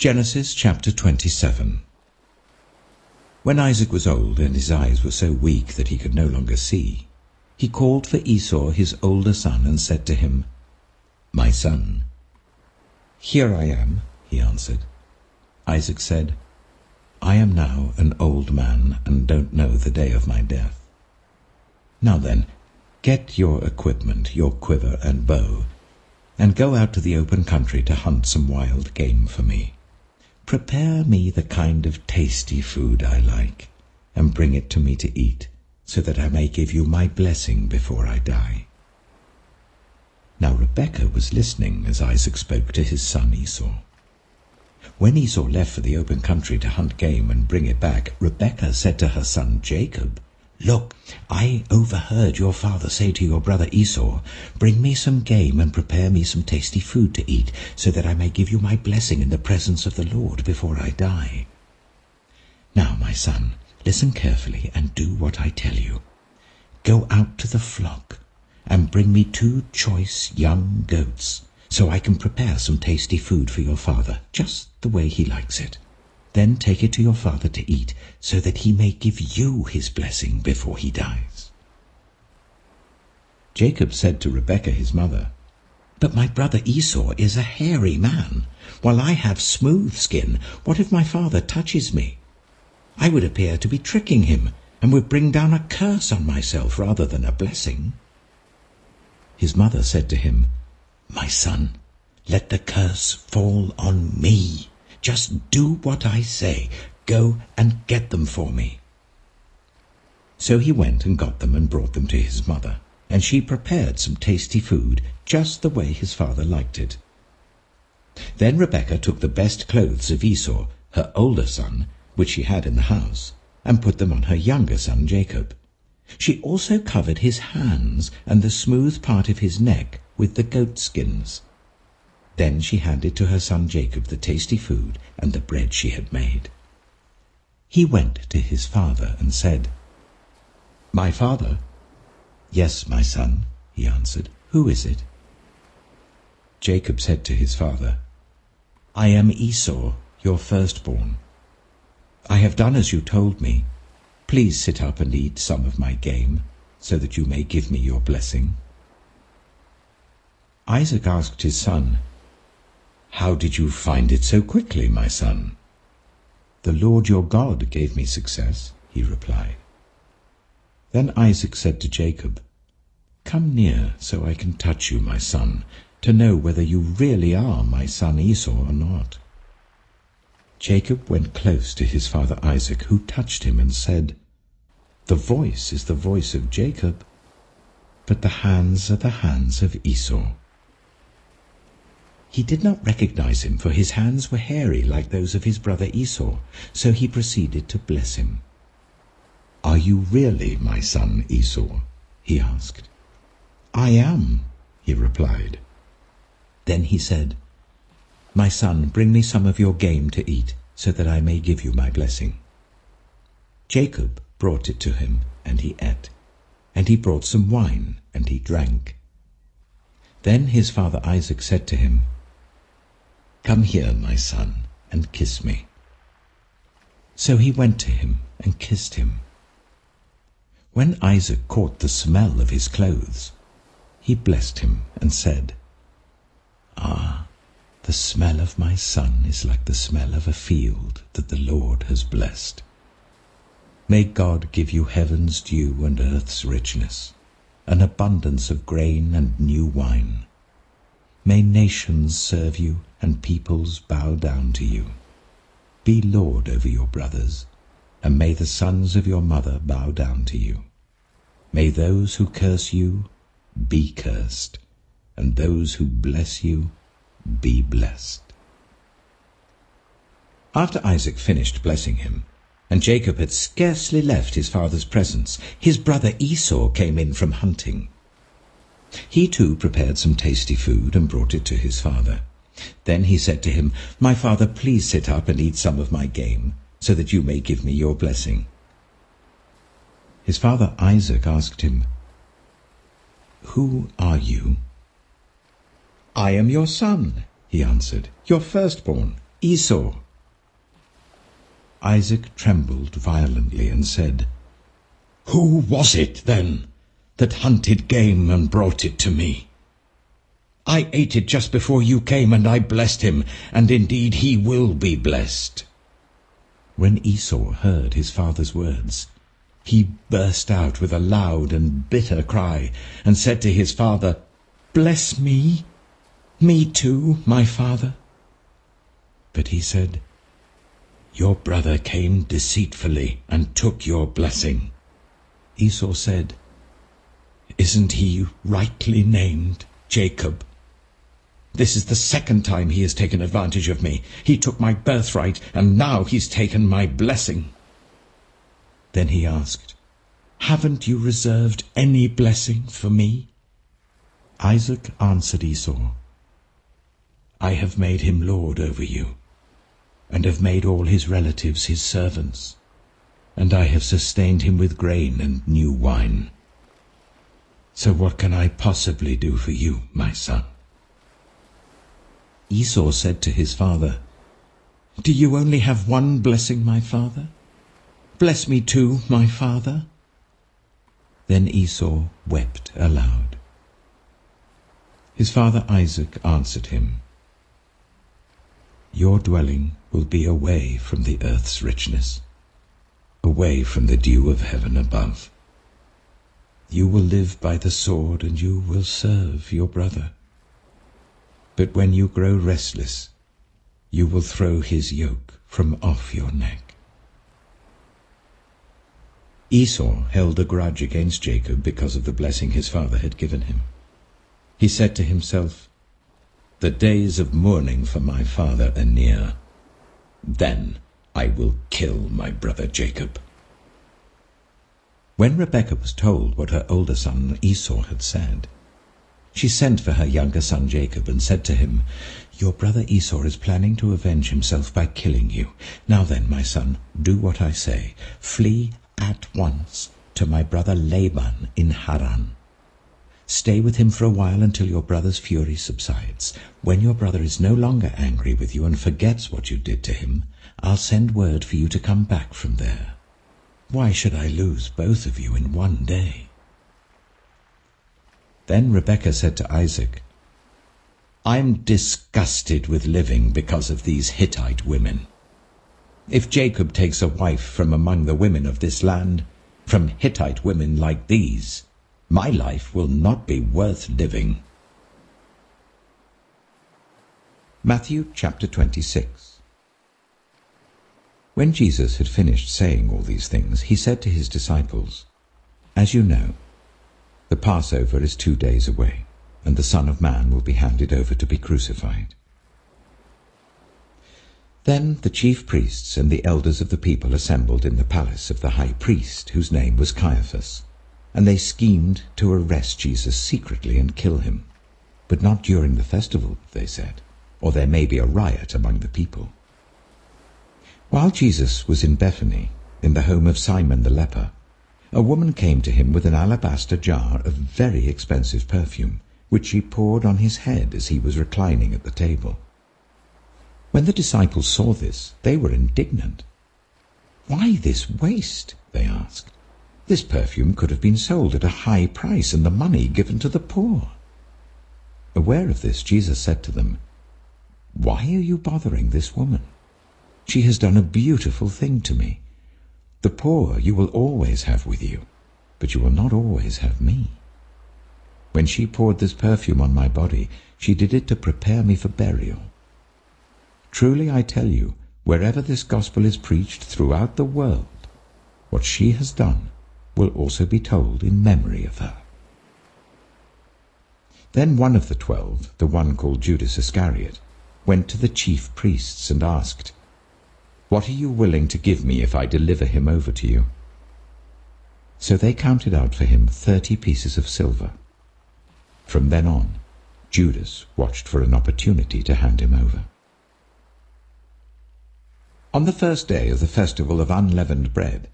Genesis chapter 27. When Isaac was old and his eyes were so weak that he could no longer see, he called for Esau his older son and said to him, "My son." "Here I am," he answered. Isaac said, "I am now an old man and don't know the day of my death. Now then, get your equipment, your quiver and bow, and go out to the open country to hunt some wild game for me. Prepare me the kind of tasty food I like, and bring it to me to eat, so that I may give you my blessing before I die." Now Rebekah was listening as Isaac spoke to his son Esau. When Esau left for the open country to hunt game and bring it back, Rebekah said to her son Jacob, "Look, I overheard your father say to your brother Esau, 'Bring me some game and prepare me some tasty food to eat, so that I may give you my blessing in the presence of the Lord before I die.' Now, my son, listen carefully and do what I tell you. Go out to the flock and bring me 2 choice young goats, so I can prepare some tasty food for your father, just the way he likes it. Then take it to your father to eat, so that he may give you his blessing before he dies." Jacob said to Rebekah his mother, "But my brother Esau is a hairy man, while I have smooth skin. What if my father touches me? I would appear to be tricking him, and would bring down a curse on myself rather than a blessing." His mother said to him, "My son, let the curse fall on me. Just do what I say. Go and get them for me." So he went and got them and brought them to his mother, and she prepared some tasty food, just the way his father liked it. Then Rebekah took the best clothes of Esau, her older son, which she had in the house, and put them on her younger son Jacob. She also covered his hands and the smooth part of his neck with the goat skins. Then she handed to her son Jacob the tasty food and the bread she had made. He went to his father and said, "My father?" "Yes, my son," he answered. "Who is it?" Jacob said to his father, "I am Esau, your firstborn. I have done as you told me. Please sit up and eat some of my game, so that you may give me your blessing." Isaac asked his son, "How did you find it so quickly, my son?" "The Lord your God gave me success," he replied. Then Isaac said to Jacob, "Come near so I can touch you, my son, to know whether you really are my son Esau or not." Jacob went close to his father Isaac, who touched him and said, "The voice is the voice of Jacob, but the hands are the hands of Esau." He did not recognize him, for his hands were hairy like those of his brother Esau, so he proceeded to bless him. "Are you really my son Esau?" he asked. "I am," he replied. Then he said, "My son, bring me some of your game to eat, so that I may give you my blessing." Jacob brought it to him, and he ate, and he brought some wine, and he drank. Then his father Isaac said to him, "Come here, my son, and kiss me." So he went to him and kissed him. When Isaac caught the smell of his clothes, he blessed him and said, "Ah, the smell of my son is like the smell of a field that the Lord has blessed. May God give you heaven's dew and earth's richness, an abundance of grain and new wine. May nations serve you and peoples bow down to you. Be lord over your brothers, and may the sons of your mother bow down to you. May those who curse you be cursed, and those who bless you be blessed." After Isaac finished blessing him, and Jacob had scarcely left his father's presence, his brother Esau came in from hunting. He too prepared some tasty food and brought it to his father. Then he said to him, "My father, please sit up and eat some of my game, so that you may give me your blessing." His father Isaac asked him, "Who are you?" "I am your son," he answered, "your firstborn, Esau." Isaac trembled violently and said, "Who was it, then, that hunted game and brought it to me? I ate it just before you came, and I blessed him, and indeed he will be blessed." When Esau heard his father's words, he burst out with a loud and bitter cry, and said to his father, "Bless me, me too, my father." But he said, "Your brother came deceitfully and took your blessing." Esau said, "Isn't he rightly named Jacob? This is the second time he has taken advantage of me. He took my birthright, and now he's taken my blessing." Then he asked, "Haven't you reserved any blessing for me?" Isaac answered Esau, "I have made him lord over you, and have made all his relatives his servants, and I have sustained him with grain and new wine. So what can I possibly do for you, my son?" Esau said to his father, "Do you only have one blessing, my father? Bless me too, my father." Then Esau wept aloud. His father Isaac answered him, "Your dwelling will be away from the earth's richness, away from the dew of heaven above. You will live by the sword, and you will serve your brother. But when you grow restless, you will throw his yoke from off your neck." Esau held a grudge against Jacob because of the blessing his father had given him. He said to himself, "The days of mourning for my father are near. Then I will kill my brother Jacob." When Rebekah was told what her older son Esau had said, she sent for her younger son Jacob and said to him, "Your brother Esau is planning to avenge himself by killing you. Now then, my son, do what I say. Flee at once to my brother Laban in Haran. Stay with him for a while until your brother's fury subsides. When your brother is no longer angry with you and forgets what you did to him, I'll send word for you to come back from there. Why should I lose both of you in one day?" Then Rebekah said to Isaac, "I'm disgusted with living because of these Hittite women. If Jacob takes a wife from among the women of this land, from Hittite women like these, my life will not be worth living." Matthew chapter 26. When Jesus had finished saying all these things, he said to his disciples, "As you know, the Passover is 2 days away, and the Son of Man will be handed over to be crucified." Then the chief priests and the elders of the people assembled in the palace of the high priest, whose name was Caiaphas, and they schemed to arrest Jesus secretly and kill him, but not during the festival, they said, or there may be a riot among the people. While Jesus was in Bethany, in the home of Simon the leper, a woman came to him with an alabaster jar of very expensive perfume, which she poured on his head as he was reclining at the table. When the disciples saw this, they were indignant. "Why this waste?" they asked. "This perfume could have been sold at a high price and the money given to the poor." Aware of this, Jesus said to them, "Why are you bothering this woman? She has done a beautiful thing to me. The poor you will always have with you, but you will not always have me. When she poured this perfume on my body, she did it to prepare me for burial. Truly I tell you, wherever this gospel is preached throughout the world, what she has done will also be told in memory of her." Then one of the 12, the one called Judas Iscariot, went to the chief priests and asked, "What are you willing to give me if I deliver him over to you?" So they counted out for him 30 pieces of silver. From then on, Judas watched for an opportunity to hand him over. On the first day of the festival of unleavened bread,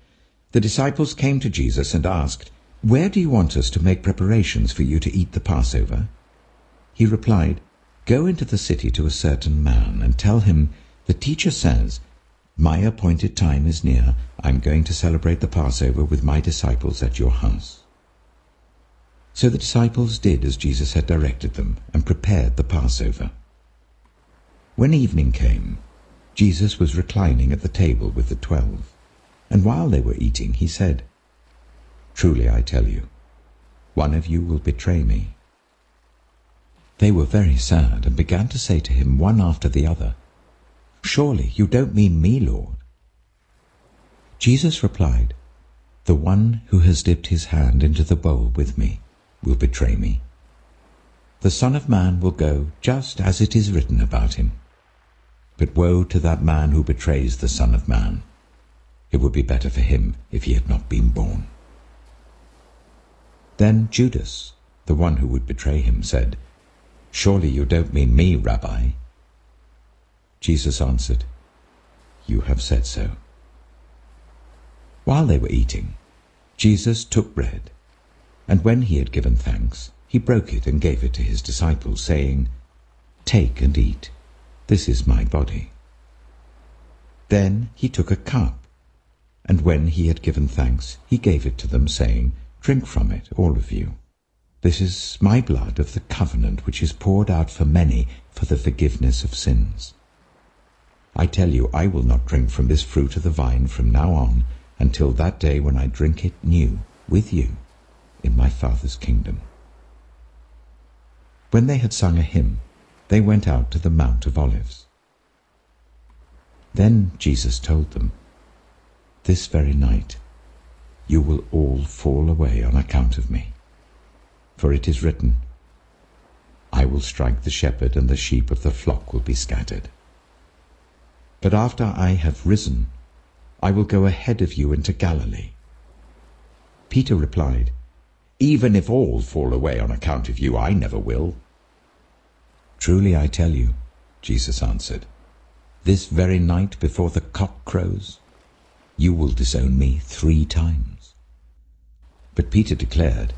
the disciples came to Jesus and asked, "Where do you want us to make preparations for you to eat the Passover?" He replied, "Go into the city to a certain man and tell him "The teacher says, 'My appointed time is near. I'm going to celebrate the Passover with my disciples at your house.'" So the disciples did as Jesus had directed them and prepared the Passover. When evening came, Jesus was reclining at the table with the 12, and while they were eating, he said, "Truly I tell you, one of you will betray me." They were very sad and began to say to him one after the other, "Surely you don't mean me, Lord?" Jesus replied, "The one who has dipped his hand into the bowl with me will betray me. The Son of Man will go just as it is written about him. But woe to that man who betrays the Son of Man. It would be better for him if he had not been born." Then Judas, the one who would betray him, said, "Surely you don't mean me, Rabbi?" Jesus answered, "You have said so." While they were eating, Jesus took bread, and when he had given thanks, he broke it and gave it to his disciples, saying, "Take and eat. This is my body." Then he took a cup, and when he had given thanks, he gave it to them, saying, "Drink from it, all of you. This is my blood of the covenant, which is poured out for many for the forgiveness of sins. I tell you, I will not drink from this fruit of the vine from now on until that day when I drink it new with you in my Father's kingdom." When they had sung a hymn, they went out to the Mount of Olives. Then Jesus told them, "This very night you will all fall away on account of me. For it is written, 'I will strike the shepherd, and the sheep of the flock will be scattered.' But after I have risen, I will go ahead of you into Galilee." Peter replied, "Even if all fall away on account of you, I never will." "Truly I tell you," Jesus answered, "this very night before the cock crows, you will disown me 3 times. But Peter declared,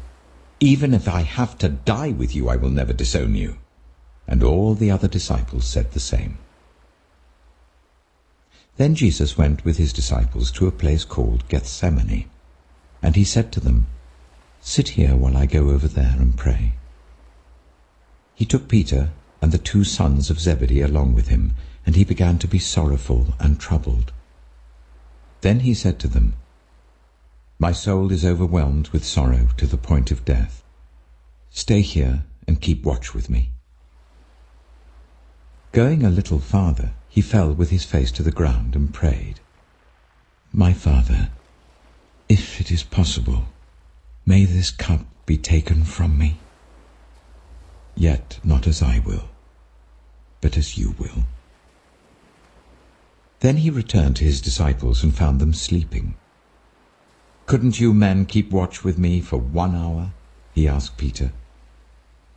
"Even if I have to die with you, I will never disown you." And all the other disciples said the same. Then Jesus went with his disciples to a place called Gethsemane, and he said to them, "Sit here while I go over there and pray." He took Peter and the 2 sons of Zebedee along with him, and he began to be sorrowful and troubled. Then he said to them, "My soul is overwhelmed with sorrow to the point of death. Stay here and keep watch with me." Going a little farther, he fell with his face to the ground and prayed, "My Father, if it is possible, may this cup be taken from me. Yet not as I will, but as you will." Then he returned to his disciples and found them sleeping. "Couldn't you men keep watch with me for 1 hour?" he asked Peter.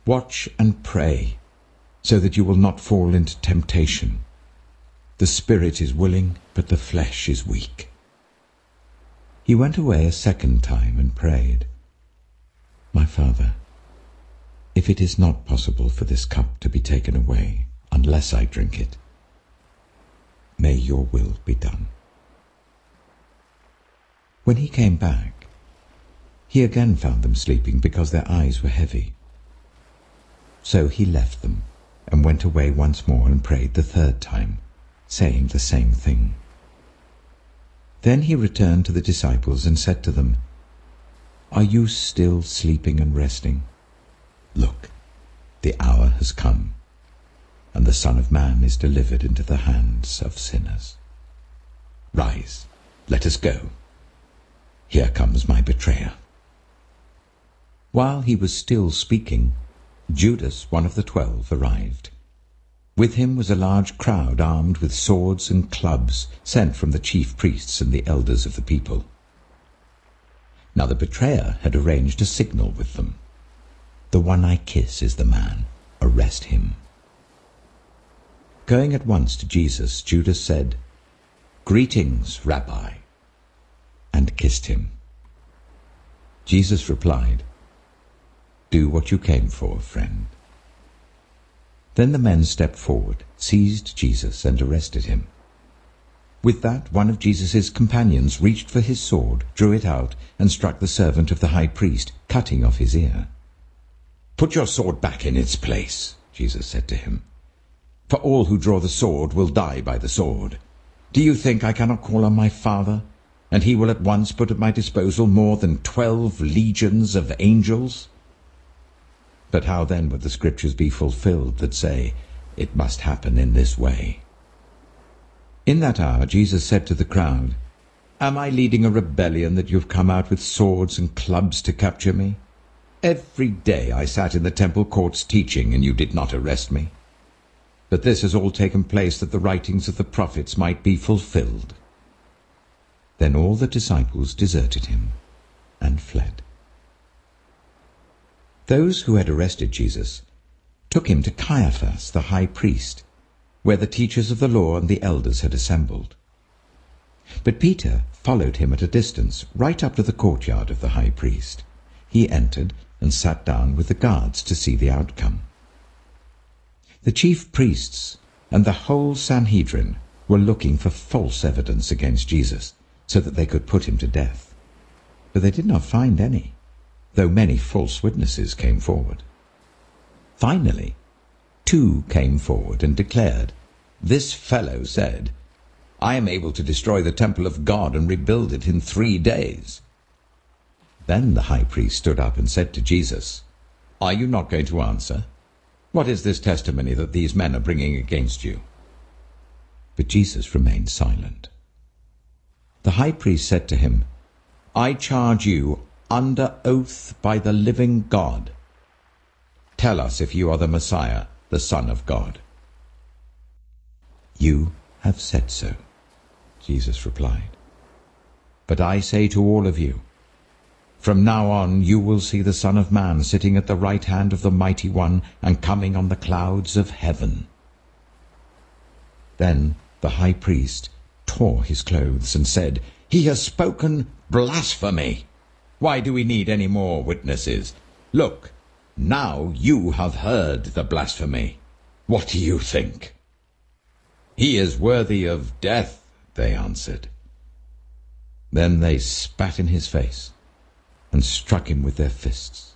"Watch and pray, so that you will not fall into temptation. The spirit is willing, but the flesh is weak." He went away a second time and prayed, "My Father, if it is not possible for this cup to be taken away unless I drink it, may your will be done." When he came back, he again found them sleeping because their eyes were heavy. So he left them and went away once more and prayed the 3rd time, saying the same thing. Then he returned to the disciples and said to them, "Are you still sleeping and resting? Look, the hour has come, and the Son of Man is delivered into the hands of sinners. Rise, let us go. Here comes my betrayer." While he was still speaking, Judas, one of the 12, arrived. With him was a large crowd armed with swords and clubs, sent from the chief priests and the elders of the people. Now the betrayer had arranged a signal with them. "The one I kiss is the man. Arrest him." Going at once to Jesus, Judas said, "Greetings, Rabbi," and kissed him. Jesus replied, "Do what you came for, friend." Then the men stepped forward, seized Jesus, and arrested him. With that, one of Jesus' companions reached for his sword, drew it out, and struck the servant of the high priest, cutting off his ear. "Put your sword back in its place," Jesus said to him. "For all who draw the sword will die by the sword. Do you think I cannot call on my Father, and he will at once put at my disposal more than 12 legions of angels? But how then would the scriptures be fulfilled that say, 'It must happen in this way'?" In that hour Jesus said to the crowd, "Am I leading a rebellion that you have come out with swords and clubs to capture me? Every day I sat in the temple courts teaching, and you did not arrest me. But this has all taken place that the writings of the prophets might be fulfilled." Then all the disciples deserted him and fled. Those who had arrested Jesus took him to Caiaphas, the high priest, where the teachers of the law and the elders had assembled. But Peter followed him at a distance, right up to the courtyard of the high priest. He entered and sat down with the guards to see the outcome. The chief priests and the whole Sanhedrin were looking for false evidence against Jesus, so that they could put him to death. But they did not find any, though many false witnesses came forward. Finally, 2 came forward and declared, "This fellow said, 'I am able to destroy the temple of God and rebuild it in 3 days.'" Then the high priest stood up and said to Jesus, "Are you not going to answer? What is this testimony that these men are bringing against you?" But Jesus remained silent. The high priest said to him, "I charge you under oath by the living God. Tell us if you are the Messiah, the Son of God." "You have said so," Jesus replied. "But I say to all of you, from now on you will see the Son of Man sitting at the right hand of the Mighty One and coming on the clouds of heaven." Then the high priest tore his clothes and said, "He has spoken blasphemy. Why do we need any more witnesses? Look, now you have heard the blasphemy. What do you think?" "He is worthy of death," they answered. Then they spat in his face and struck him with their fists.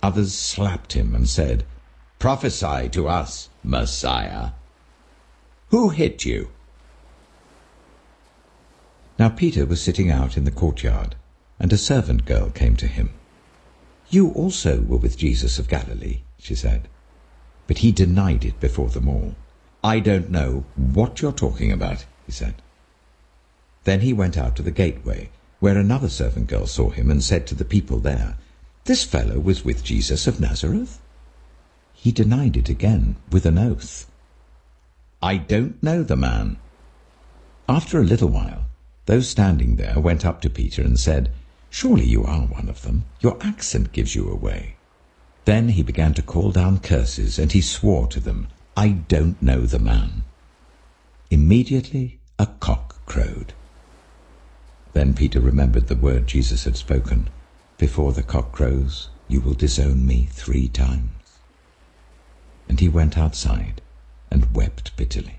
Others slapped him and said, "Prophesy to us, Messiah. Who hit you?" Now Peter was sitting out in the courtyard, and a servant girl came to him. "You also were with Jesus of Galilee," she said. But he denied it before them all. "I don't know what you're talking about," he said. Then he went out to the gateway, where another servant girl saw him and said to the people there, "This fellow was with Jesus of Nazareth." He denied it again with an oath. "I don't know the man." After a little while, those standing there went up to Peter and said, "Surely you are one of them. Your accent gives you away." Then he began to call down curses, and he swore to them, "I don't know the man." Immediately a cock crowed. Then Peter remembered the word Jesus had spoken, "Before the cock crows, you will disown me 3 times." And he went outside and wept bitterly.